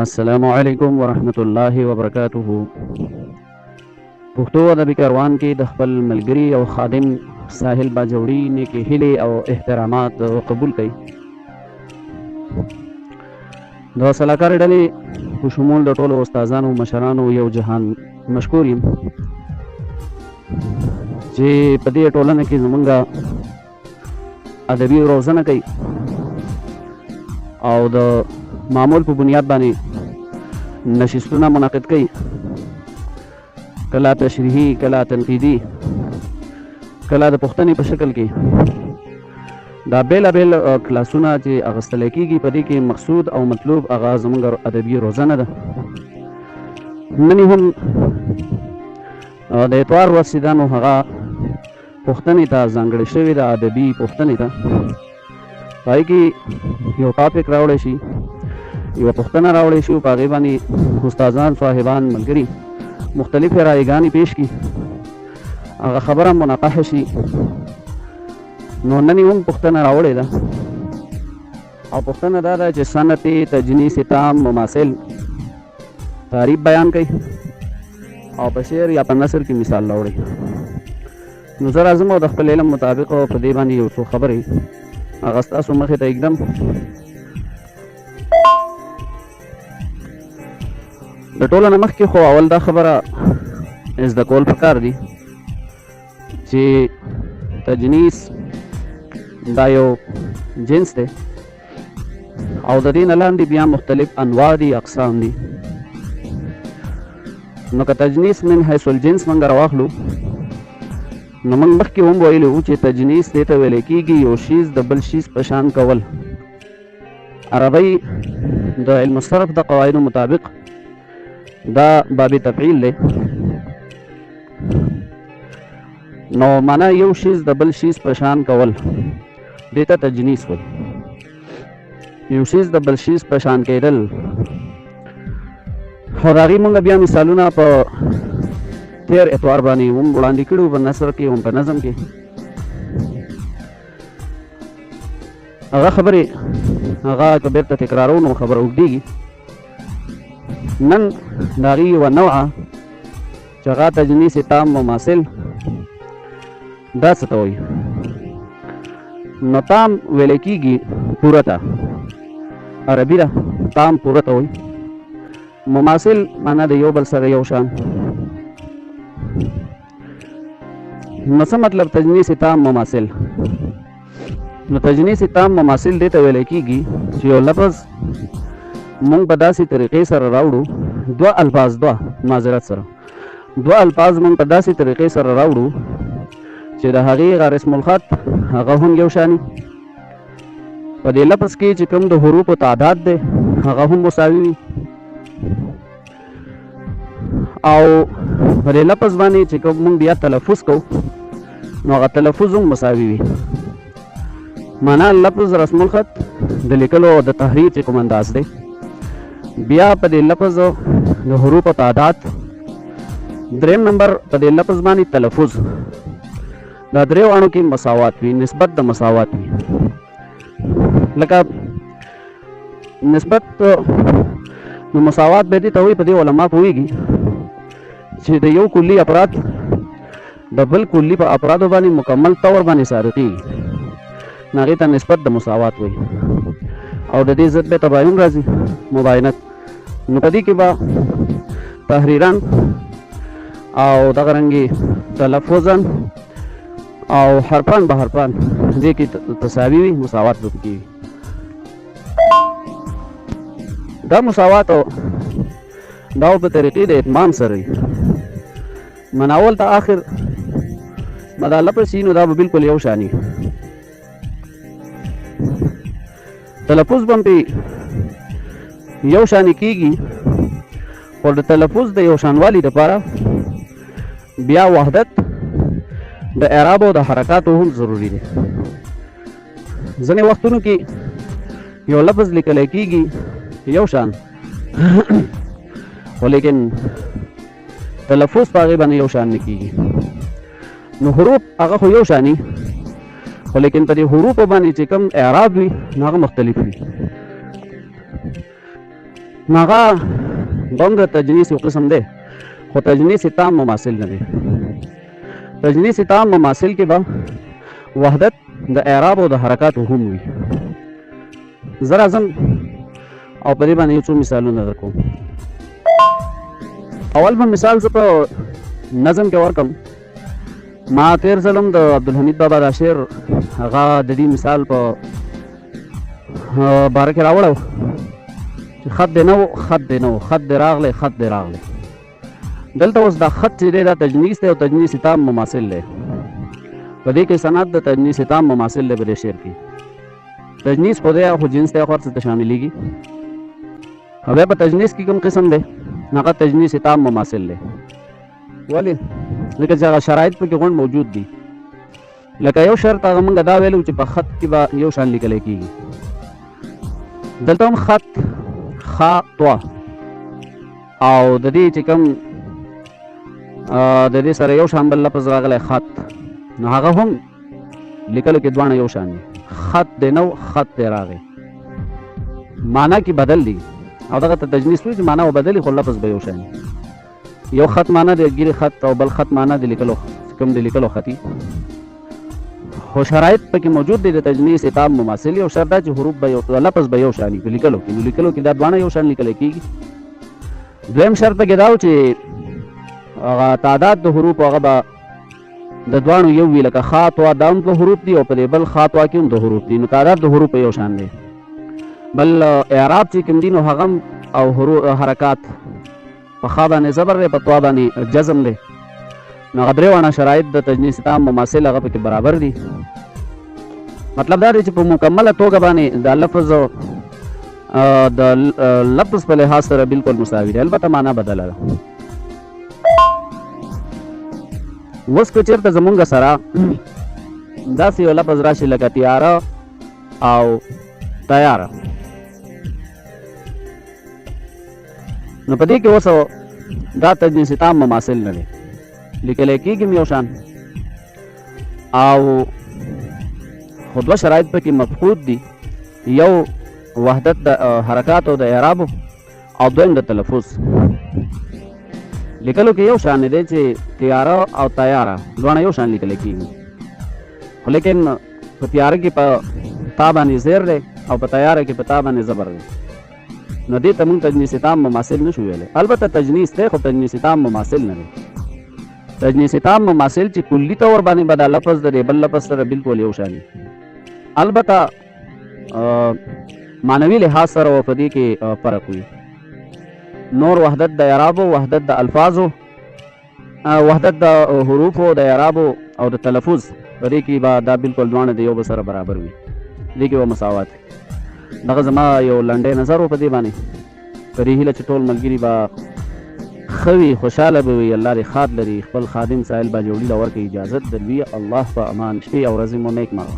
السلام علیکم ورحمت الله وبرکاته. پښتو ادبي کاروان کې د خپل ملګري او خادم ساحل باجوړي نیکې هیلې او احترامات قبول کړئ. د سلاکار ډلې په شمول د ټولو استادانو مشرانو یو جهان مشکور یم چې په دې ټولنه کې زمونږ ادبي روزنه کوي او د معمول په بنیاد باندې نشستونه منعقد کوي، کله تشریحي، کله تنقیدي، کله د پوښتنې په شکل کې. دا بیلابیل کلاسونه چې اخیستل کېږي په دې کې مقصود او مطلوب هغه زموږ ادبي روزنه ده. نن هم د اتوار ورځ چې ده نو هغه پوښتنې ته ځانګړې شوې ده، ادبي پوښتنې ته. په هغې کې یو ټاپک راوړی شي، یوه پوښتنه راوړی شي، په هغې باندې استادان، صاحبان، ملګري مختلفې رایګانې پیش کړي، هغه خبره مناقشه شي. نو نن یې هم پوښتنه راوړې ده او پوښتنه دا ده چې صنعت تجنیس تام مماثل تعریف بیان کوي او په شعر یا په نثر کې مثال راوړي. نو زه راځم او د خپل علم مطابق په دې باندې یو څو خبرې هغه ستاسو مخې ته ایږدم. د ټولو نه مخکې خو اول دا خبره زده کول پکار دي چې تجنیس دا یو جنس دی او د دې نه لاندې بیا مختلف انواع دي، اقسام دي. نو که تجنیس من حیث الجنس موږ راواخلو نو موږ مخکې هم ویلي وو چې تجنیس دې ته ویلی کېږي یو شیز د بل شیز په شان کول. عربی د علم الصرف د قواعدو مطابق دا باب تفعیل دی. نو معنا یو شیز د بل شیز په شان کول دې ته تجنیس وایي. یو شیز د بل شیز په شان کېدل. خو د هغې موږ بیا مثالونه په تیر اتوار باندې هم وړاندې کړي وو، په نثر کې هم په نظم کې. هغه خبرې هغه که بیرته تکرارو نو خبره اوږدېږي. نن د هغې یوه نوعه چې هغه تجنیس تام مماثل دا څه ته وایي. نو تام ویلی کېږي پوره ته، عربي ده، تام پوره ته وایي. مماثل معنا د یو بل سره یو شان. نو څه مطلب تجنیس تام مماثل؟ نو تجنیس تام مماثل دې ته ویلی کېږي چې یو لفظ مونږ په داسې طریقې سره راوړو، دوه الفاظ مونږ په داسې طریقې سره راوړو چې د هغې هغه رسم الخط هغه هم یو شاني. په دې لفظ کې چې کوم د حروفو تعداد دی هغه هم مساوي وي او په دې لفظ باندې چې کوم مونږ بیا تلفظ کوو نو هغه تلفظ هم مساوي وي. معنا لفظ رسم الخط د لیکلو او د تحریر چې کوم انداز دی، بیا په دې لفظ د حروفو تعداد، دریم نمبر په دې لفظ باندې تلفظ، دا دریو اړو کې مساوات وي، نسبت د مساوات وي. لکه نسبت نو مساوات به دې ته وایي، په دې علما پوهېږي چې د یو کلي افراد د بل کلي په افرادو باندې مکمل طور باندې سارقېږي، نو هغې ته نسبت د مساوات وایي. او د دې ضد به تباین راځي، مباینت. نو په دې کې به تحریران او دغه رنګې تلفظاً او حرفان به حرفان دې کې تساوي وي، مساوات به پکې وي. دا مساوات او دا په طریقې د اتمام سره وي. من اول ته آخر به دا لفظ شي نو دا به بالکل یو شاني. تلفظ به هم پې یو شانې کېږي، خو د تلفظ د یو شانوالي دپاره بیا وحدت د اعراب او د حرکاتو هم ضروري دی. ځینې وختونو کې یو لفظ لیکلی کېږي یو شان خو لیکن تلفظ په هغې باندې یو شان نه کېږي. نو حروف هغه خو یو شاني، خو لیکن په دې حروفو باندې چې کوم اعراب وي نو هغه مختلف وي. نو هغه هم د تجنیس یو قسم دی خو تجنیس تام مماثل نه دی. تجنیس تام مماثل کې به وحدت د اعراب او د حرکاتو هم وي. زه راځم او په دې باندې یو څو مثالونه درکوم. اول به مثال زه په نظم کې ورکم. ما تیر ځلم د عبدالحمید بابا دا شعر هغه د دې مثال په باره کې راوړی چې خط دې نه و خط دې نه و خط دې راغلی خط دې راغلی. دلته اوس دا خط چې دی دا تجنیس دی او تجنیس تام مماثل دی. په دې کې صنعت د تجنیس تام مماثل دی په دې شعر کې. تجنیس خو دی خو جنس دی خو هر څه ته شاملېږي. او بیا په تجنیس کې کوم قسم دی هغه تجنیس تام مماثل دی. ولې ځکه چې هغه شرایط پکې غونډ موجود دي. لکه یو شرط هغه موږ دا ویلو چې په خط کې به یو شان لیکلی کېږي. دلته هم خط خا طوا او د دې چې کوم د دې سره یو شان بل لفظ راغلی خط نو هغه هم لیکلو کې دواړه یو شان دي. خط دی نو خط دی راغی. معنا کې بدل دي او دغه ته تجنیس وایي چې معنا وبدلي خو لفظ به یو شان دي. یو خط معنا د ګیرې خط او بل خط معنا د لیکلو کوم د لیکلو خطي. خو شرایط پکې موجود دي د تجنیس تام مماثل. او شرط دا چې حروف به یو لفظ به یو شان وي په لیکلو کې. نو لیکلو کې دا دواړه یو شان لیکلی کېږي. دویم شرط پکې دا و چې هغه تعداد د حروف هغه به د دواړو یو وي. لکه خا طوا دا هم دوه حروف دي او په دې بل خا طوا کې هم دوه حروف دي. نو تعداد د حروف یو شان دی. بل اعراب چې کوم دي نو هغه او حرکات په خا باندې زبر دی په طوا باندې جزم دی. نو هغه درې واړه شرایط د تجنیس تام مماثل هغه پکې برابر دي. مطلب دا دی چې په مکمله توګه باندې دا لفظ د لفظ په لحاظ سره بالکل مساوي دی. البته معنا بدله ده. اوس که چېرته زمونږ سره داسې یو لفظ راشي لکه تیاره او تیاره نو په دې کې اوس دا تجنیس تام مماثل نه دی. لیکلی کېږي یو شان او خو دوه شرایط پکې مفقود دي. یو وحدت د حرکاتو د اعرابو او دویم د تلفظ. لیکلو کې یو شان دی چې تیاره او تیاره دواړه یو شان لیکلی کېږي. خو لیکن په تیاره کې په تا باندې زیر دی او په تیاره کې په تا باندې زبر دی. نو دې ته موږ تجنیس تام مماثل نشو ویلی. البته تجنیس دی خو تجنیس تام مماثل نه دی. تجنیس تام مماثل چې کلي طور باندې به دا لفظ د بل لفظ سره بالکل یو شان وي. البته معنوي لحاظ سره په دې کې فرق وي. نور وحدت د اعرابو وحدت د الفاظو وحدت د حروفو د اعرابو او د تلفظ په دې کې به دا بالکل دواړه د یو بل سره برابر وي. دې کې به مساوات وي. دغه زما یو لنډی نظر و په دې باندې. په دې هیله چې ټول ملګري به ښه وي خوشحاله به وي. الله دې ښاد لري. خپل خادم سایل باجوړي له ورکړي اجازت د لوی الله په امان. شپې او ورځې مو نیک مغه.